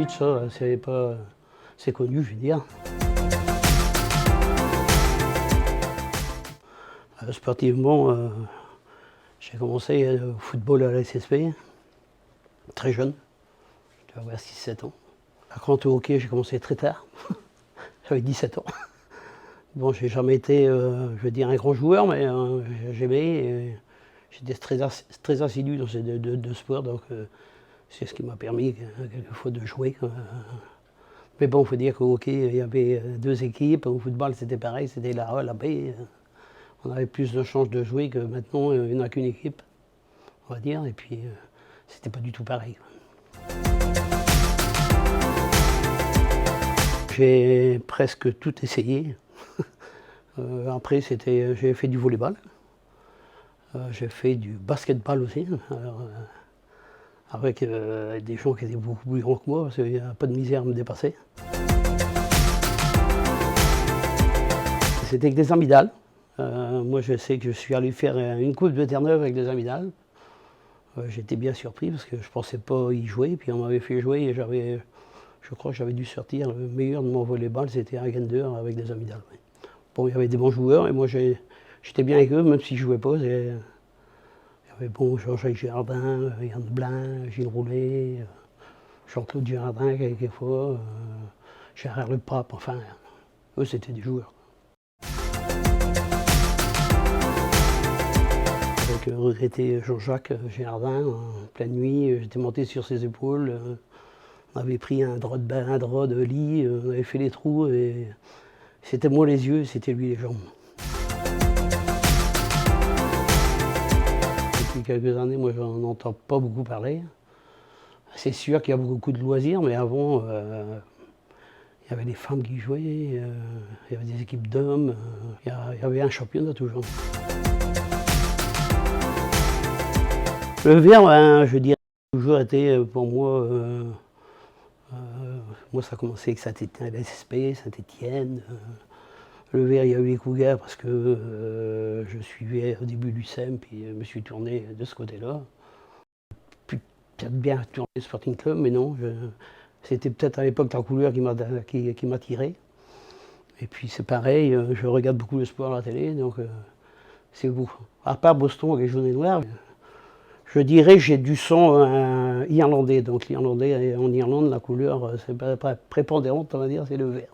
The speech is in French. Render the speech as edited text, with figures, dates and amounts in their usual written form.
Gliwice, ça, c'est connu, je veux dire. Sportivement, j'ai commencé au football à la SSP, très jeune, je devais avoir 6-7 ans. Par contre, au hockey, j'ai commencé très tard, j'avais 17 ans. Bon, j'ai jamais été, je veux dire, un grand joueur, mais j'aimais. J'étais très assidu dans ces deux sports, donc c'est ce qui m'a permis quelquefois de jouer. Mais bon, il faut dire qu'au hockey, il y avait deux équipes. Au football, c'était pareil, c'était la A, la B. On avait plus de chances de jouer que maintenant, il n'y en a qu'une équipe, on va dire. Et puis, c'était pas du tout pareil. J'ai presque tout essayé. Après, j'ai fait du volleyball. J'ai fait du basketball aussi. Alors, avec des gens qui étaient beaucoup plus grands que moi, parce qu'il n'y a pas de misère à me dépasser. C'était avec des amygdales. Moi, je sais que je suis allé faire une coupe de Terre-Neuve avec des amygdales. J'étais bien surpris parce que je ne pensais pas y jouer. Puis on m'avait fait jouer et je crois que j'avais dû sortir le meilleur de mon volleyball, c'était un Gender avec des amygdales. Oui. Bon, il y avait des bons joueurs et moi j'étais bien avec eux, même si je ne jouais pas. Il y avait bon Jean-Jacques Girardin, Yann Blin, Gilles Roulet, Jean-Claude Girardin quelquefois, Gérard Le Pape, enfin, eux c'était des joueurs. Avec regretté Jean-Jacques Girardin, en pleine nuit, j'étais monté sur ses épaules, on avait pris un drap de lit, on avait fait les trous et c'était moi les yeux, c'était lui les jambes. Depuis quelques années, moi j'en entends pas beaucoup parler. C'est sûr qu'il y a beaucoup de loisirs, mais avant, il y avait des femmes qui jouaient, il y avait des équipes d'hommes, il y avait un championnat toujours. Le verre, ben, je dirais, a toujours été pour moi, moi ça a commencé avec Saint-Étienne, la SSP, Saint-Étienne. Le verre, il y a eu les Cougars parce que je suivais au début l'UCEM, puis je me suis tourné de ce côté-là. Puis peut-être bien tourné le Sporting Club, mais non, c'était peut-être à l'époque la couleur qui m'attirait. Et puis c'est pareil, je regarde beaucoup le sport à la télé, donc c'est vous. À part Boston avec les jaunes et noirs, je dirais que j'ai du sang irlandais. Donc l'irlandais, en Irlande, la couleur, c'est pas prépondérante, on va dire, c'est le vert.